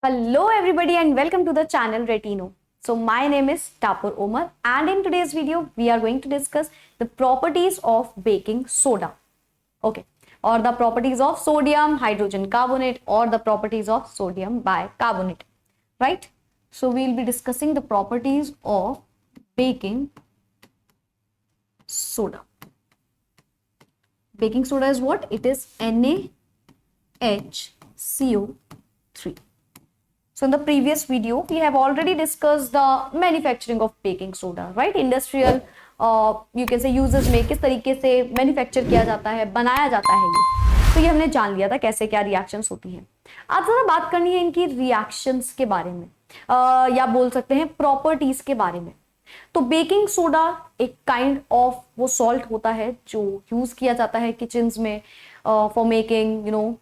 Hello everybody and welcome to the channel Retino. So my name is Tapur Omar and in today's video we are going to discuss the properties of baking soda. Okay, or the properties of sodium hydrogen carbonate or the properties of sodium bicarbonate, right? So we will be discussing the properties of baking soda. Baking soda is what? It is NaHCO3. So in the previous video, we have already discussed the manufacturing of baking soda, right? Industrial, you can say uses में किस तरीके से manufacture किया जाता है, बनाया जाता है ये। तो ये हमने जान लिया था कैसे क्या रिएक्शंस होती हैं। आज ज़रा बात करनी है इनकी रिएक्शंस के बारे में, या बोल सकते हैं प्रॉपर्टीज के बारे में। तो बेकिंग सोडा एक काइंड ऑफ वो सॉल्ट होता है जो यूज किया जाता है किचन्स में for making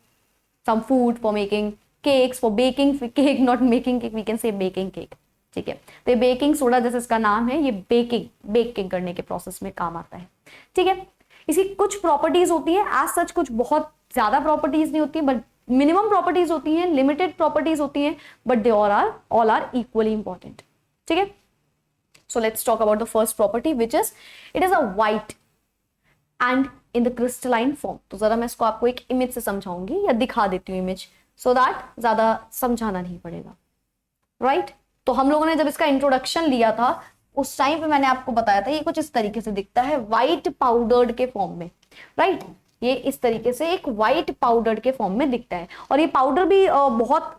some food, for making cakes, for baking cake, not making cake, we can say baking cake. ठीक है, तो ये बेकिंग सोडा जैसे इसका नाम है, ये बेकिंग करने के प्रोसेस में काम आता है। ठीक है, इसकी कुछ प्रॉपर्टीज होती है, एज सच कुछ बहुत ज्यादा प्रॉपर्टीज नहीं होती, बट मिनिमम प्रॉपर्टीज होती हैं, लिमिटेड प्रॉपर्टीज होती हैं, but they all are equally important. ठीक है, so let's talk about the first property which is it is a white and in the crystalline form. तो जरा मैं इसको आपको एक इमेज से समझाऊंगी या दिखा देती हूँ इमेज, सो दैट ज्यादा समझाना नहीं पड़ेगा, राइट? तो हम लोगों ने जब इसका इंट्रोडक्शन लिया था उस टाइम पे मैंने आपको बताया था ये कुछ इस तरीके से दिखता है, व्हाइट पाउडर्ड के फॉर्म में, राइट? ये इस तरीके से एक व्हाइट पाउडर्ड के फॉर्म में दिखता है, और ये पाउडर भी बहुत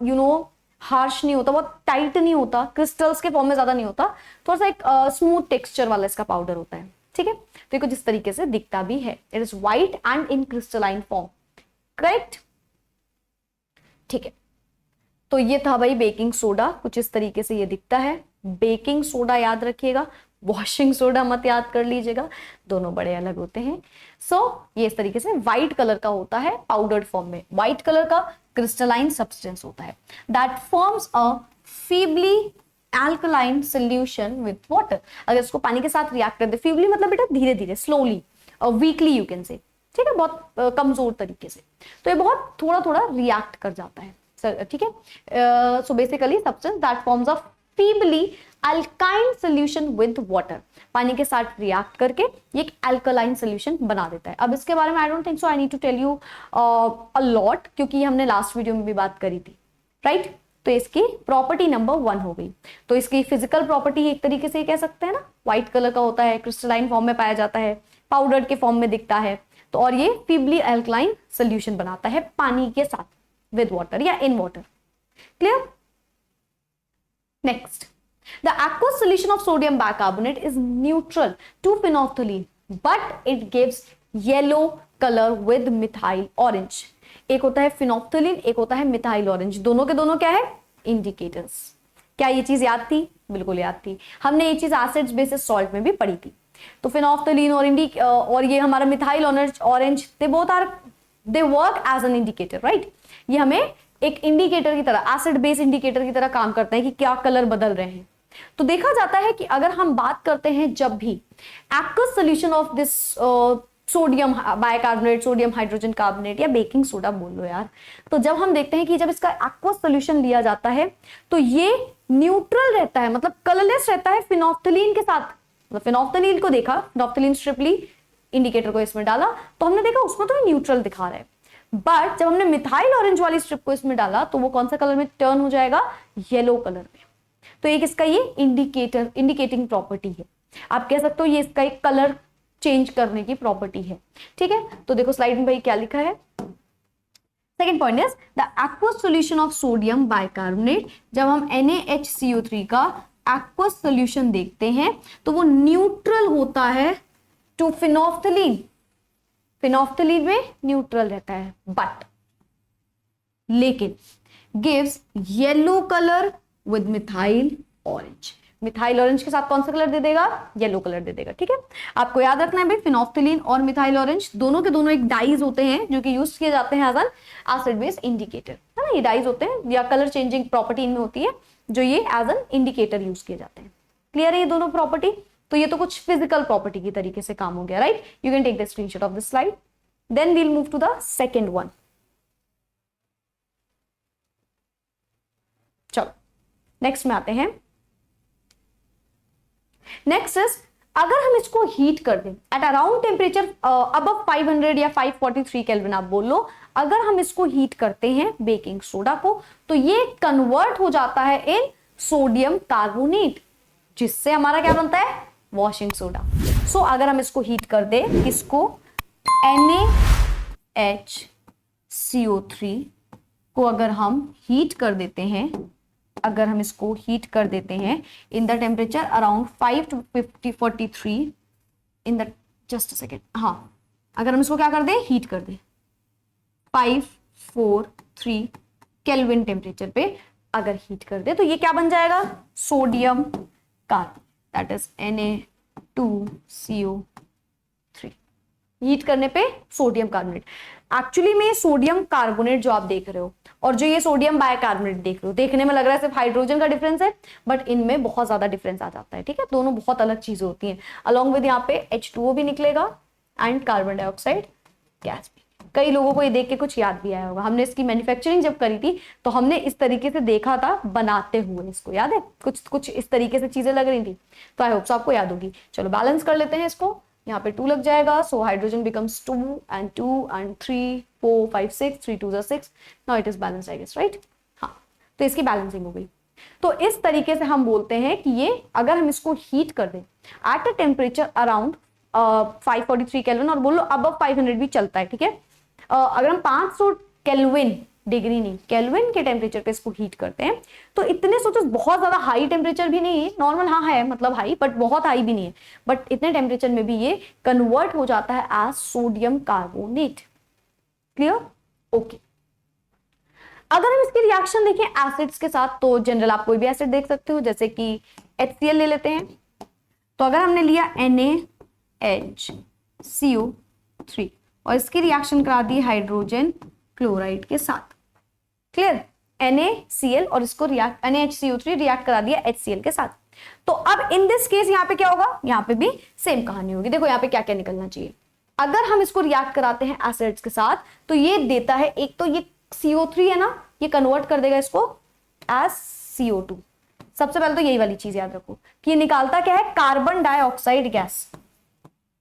हार्श नहीं होता, बहुत टाइट नहीं होता, क्रिस्टल्स के फॉर्म में ज्यादा नहीं होता, थोड़ा सा एक स्मूथ टेक्सचर वाला इसका पाउडर होता है। ठीक है, तो ये कुछ इस तरीके से दिखता भी है। It is white and in crystalline form, correct? ठीक है, तो ये था भाई बेकिंग सोडा, कुछ इस तरीके से ये दिखता है। बेकिंग सोडा याद रखिएगा, वॉशिंग सोडा मत याद कर लीजिएगा, दोनों बड़े अलग होते हैं। ये इस तरीके से व्हाइट कलर का होता है, पाउडर्ड फॉर्म में व्हाइट कलर का क्रिस्टलाइन सब्सटेंस होता है that forms a feebly alkaline solution with water. अगर इसको पानी के साथ रिएक्ट कर दे, फीबली मतलब बेटा धीरे धीरे, स्लोली, वीकली यू कैन से, ठीक है, बहुत कमजोर तरीके से, तो ये बहुत थोड़ा थोड़ा रिएक्ट कर जाता है। ठीक है, so basically substance that forms a feebly alkyne solution with water, पानी के साथ रिएक्ट करके ये एक अल्कलाइन सोल्यूशन बना देता है। अब इसके बारे में I don't think so I need to tell you a lot, क्योंकि हमने लास्ट वीडियो में भी बात करी थी, राइट? तो इसकी प्रॉपर्टी नंबर 1 हो गई। तो इसकी फिजिकल प्रॉपर्टी एक तरीके से कह सकते हैं ना, व्हाइट कलर का होता है, क्रिस्टलाइन फॉर्म में पाया जाता है, पाउडर के फॉर्म में दिखता है, तो और ये फीबली अल्कलाइन सोल्यूशन बनाता है पानी के साथ, विद वाटर या in water. Clear? Next, the aqueous solution of sodium bicarbonate is neutral to phenolphthalein, but it gives yellow color with methyl orange. एक होता है फिनोफ्थलीन, एक होता है मिथाइल ऑरेंज, दोनों के दोनों क्या है? इंडिकेटर्स। क्या ये चीज याद थी? बिल्कुल याद थी, हमने ये चीज एसिड्स बेसिस सॉल्ट में भी पढ़ी थी। तो फिनोफ्थलीन और ये हमारा methyl orange, they work as an indicator, right? ये हमें एक इंडिकेटर की तरह, एसिड बेस इंडिकेटर की तरह काम करते हैं कि क्या कलर बदल रहे हैं। तो देखा जाता है कि अगर हम बात करते हैं जब भी aqueous solution of this sodium bicarbonate, sodium hydrogen carbonate या बेकिंग सोडा बोल लो यार, तो जब हम देखते हैं कि जब इसका एक्वस सोल्यूशन लिया जाता है तो ये न्यूट्रल रहता है, मतलब कलरलेस रहता है फिनोफ्थलीन के साथ। मतलब फिनोफ्थलीन को देखा, फिनोफ्थलीन स्ट्रिपली इंडिकेटर को इसमें डाला तो हमने देखा उसमें तो न्यूट्रल दिखा रहा है, बट जब हमने मिथाइल ऑरेंज वाली स्ट्रिप को इसमें डाला तो वो कौन सा कलर में टर्न हो जाएगा? येलो कलर में। तो एक इसका ये इंडिकेटिंग प्रॉपर्टी है, आप कह सकते हो ये इसका एक कलर चेंज करने की प्रॉपर्टी है। ठीक है, तो देखो स्लाइड में भाई क्या लिखा है। Second point is the aqueous solution of sodium bicarbonate. जब हम NaHCO3 का एक्वस सोल्यूशन देखते हैं तो वो न्यूट्रल होता है टू फिनोफ्थलीन, फिनोफ्थलीन में न्यूट्रल रहता है, बट लेकिन gives yellow colour with methyl orange. Methyl orange के साथ कौन सा कलर दे देगा? येलो कलर दे देगा। ठीक है, आपको याद रखना है भाई, फिनोफ्थलीन और मिथाइल ऑरेंज दोनों के दोनों एक डाइज होते हैं जो कि यूज किए जाते हैं as an acid base indicator, है ना? ये डाइज होते हैं या कलर चेंजिंग प्रॉपर्टी इनमें होती है जो ये एज एन इंडिकेटर यूज किए जाते हैं। क्लियर है ये दोनों प्रॉपर्टी? तो ये तो कुछ फिजिकल प्रॉपर्टी की तरीके से काम हो गया, right? You can take the screenshot of this slide, then we'll move to the second one. Next में आते हैं। नेक्स्ट इज, अगर हम इसको हीट कर दें एट अराउंड टेम्परेचर अबव 500 या 543 केल्विन आप बोल लो, अगर हम इसको हीट करते हैं बेकिंग सोडा को, तो ये कन्वर्ट हो जाता है इन सोडियम कार्बोनेट, जिससे हमारा क्या बनता है, वॉशिंग सोडा। सो अगर हम इसको हीट कर दें, इसको NaHCO3 को अगर हम हीट कर देते हैं, अगर हम इसको हीट कर देते हैं in the temperature around 5 to 43 in the, just a second, हाँ, अगर हम इसको क्या कर दें, हीट कर दें 543 केल्विन टेम्परेचर पे अगर हीट कर दे, तो ये क्या बन जाएगा, sodium carbonate, that is Na2CO3। Heat करने पे सोडियम कार्बोनेट। एक्चुअली में सोडियम कार्बोनेट जो आप देख रहे हो और जो ये सोडियम बाइकार्बोनेट देख रहे हो, देखने में लग रहा है सिर्फ हाइड्रोजन का डिफरेंस है, बट इनमें बहुत ज्यादा डिफरेंस आ जाता है। ठीक है, दोनों बहुत अलग चीजें होती हैं। अलॉन्ग विद यहाँ पे H2O भी निकलेगा एंड कार्बन डाइऑक्साइड गैस भी। कई लोगों को ये देख के कुछ याद भी आया होगा, हमने इसकी मैन्युफैक्चरिंग जब करी थी तो हमने इस तरीके से देखा था बनाते हुए, इसको याद है, कुछ इस तरीके से चीजें लग रही थी, तो आई होप सो आपको याद होगी। चलो बैलेंस कर लेते हैं इसको, यहाँ पे 2 लग जाएगा, so hydrogen becomes 2 and 3 4 5 6 3 2 6, now it is balance I guess, right. हाँ, तो इसकी बैलेंसिंग हो गई। तो इस तरीके से हम बोलते हैं कि ये अगर हम इसको हीट कर दें at a temperature around 543 kelvin, और बोलो अबव 500 भी चलता है, ठीक है। अगर हम 500 केल्विन, डिग्री नहीं, केल्विन के टेम्परेचर पे इसको हीट करते हैं, तो इतने सोचो बहुत ज्यादा हाई टेम्परेचर भी नहीं है, नॉर्मल हाँ है, मतलब हाई, बट बहुत हाई भी नहीं है, बट इतने टेम्परेचर में भी ये कन्वर्ट हो जाता है as sodium carbonate. Clear, okay. अगर हम इसकी रिएक्शन देखें एसिड्स के साथ, तो जनरल आप कोई भी एसिड देख सकते हो, जैसे कि HCl ले लेते हैं। तो अगर हमने लिया NaHCO3 और इसकी रिएक्शन करा दी हाइड्रोजन क्लोराइड के साथ, क्लियर, NaCl और इसको NaHCO3 रिएक्ट करा दिया HCl के साथ। तो अब इन दिस केस यहाँ पे क्या होगा, यहाँ पे भी सेम कहानी होगी। देखो यहाँ पे क्या क्या निकलना चाहिए। अगर हम इसको रिएक्ट कराते हैं एसिड्स के साथ, तो ये देता है, एक तो ये CO3 है ना, ये कन्वर्ट कर देगा इसको एज CO2। सबसे पहले तो यही वाली चीज याद रखो कि ये निकालता क्या है, कार्बन डाइऑक्साइड गैस।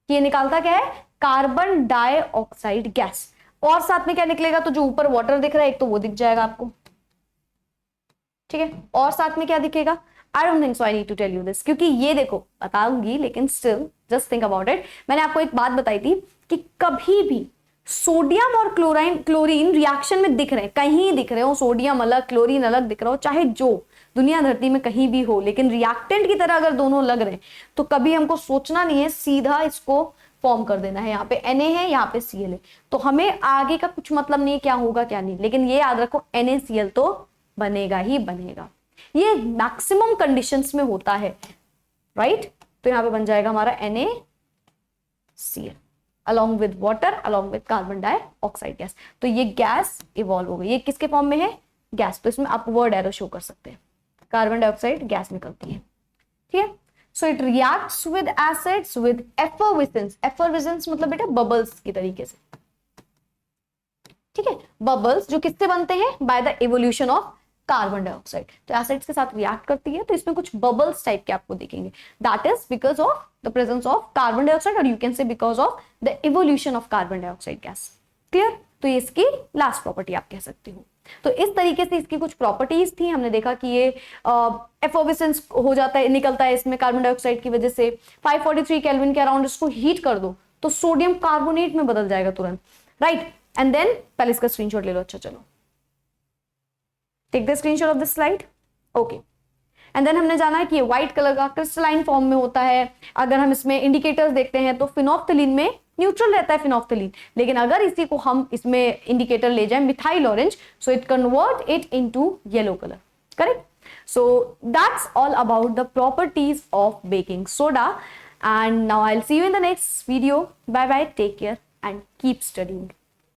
ये निकालता क्या है, कार्बन डाइऑक्साइड गैस। और साथ में क्या निकलेगा, तो जो ऊपर वाटर दिख रहा है एक तो वो दिख जाएगा आपको, ठीक है। और साथ में क्या दिखेगा, I don't think so I need to tell you this, क्योंकि ये देखो बताऊंगी, लेकिन still just think about it. मैंने आपको एक बात बताई थी कि कभी भी सोडियम और क्लोरीन रिएक्शन में दिख रहे हैं, कहीं दिख रहे हो, सोडियम अलग क्लोरीन अलग दिख रहा हो, चाहे जो दुनिया धरती में कहीं भी हो, लेकिन रिएक्टेंट की तरह अगर दोनों लग रहे हैं, तो कभी हमको सोचना नहीं है, सीधा इसको फॉर्म कर देना है। यहाँ पे Na है, यहाँ पे Cl है, तो हमें आगे का कुछ मतलब नहीं है क्या होगा क्या नहीं, लेकिन ये याद रखो NaCl तो बनेगा ही बनेगा। ये मैक्सिमम कंडीशंस में होता है, राइट। तो यहाँ पे बन जाएगा हमारा NaCl along with water, along with carbon dioxide gas. तो ये गैस इवॉल्व हो गई, ये किसके फॉर्म में है, गैस। तो इसमें अपवर्ड एरो शो कर सकते हैं, कार्बन डाइऑक्साइड गैस निकलती है, ठीक है। So it reacts with acids with effervescence. Effervescence मतलब बेटा बबल्स की तरीके से, ठीक है। बबल्स जो किससे बनते हैं, by the evolution of carbon dioxide. तो एसिड्स के साथ रिएक्ट करती है, तो इसमें कुछ बबल्स टाइप के आपको दिखेंगे, that is because of the presence of carbon dioxide, और you can say because of the evolution of carbon dioxide gas. Clear, तो ये इसकी लास्ट प्रॉपर्टी आप कह सकते हो। तो इस तरीके से इसकी कुछ प्रॉपर्टीज थी। हमने देखा कि ये एफोविसेंस हो जाता है, निकलता है इसमें कार्बन डाइऑक्साइड की वजह से। 543 केल्विन के अराउंड इसको हीट कर दो तो सोडियम कार्बोनेट में बदल जाएगा तुरंत, राइट। एंड देन पहले इसका स्क्रीनशॉट ले लो। अच्छा चलो, take the screenshot of this slide, okay. And then हमने जाना है कि ये व्हाइट कलर का क्रिस्टलाइन फॉर्म में होता है। अगर हम इसमें इंडिकेटर्स देखते हैं तो फिनोफ्थलीन में न्यूट्रल रहता है फिनोफ्थलीन, लेकिन अगर इसी को हम इसमें इंडिकेटर ले जाए methyl orange, so it convert it into yellow colour, correct. So that's all about the properties of baking soda, and now I'll see you in the next video. Bye bye, take care and keep studying.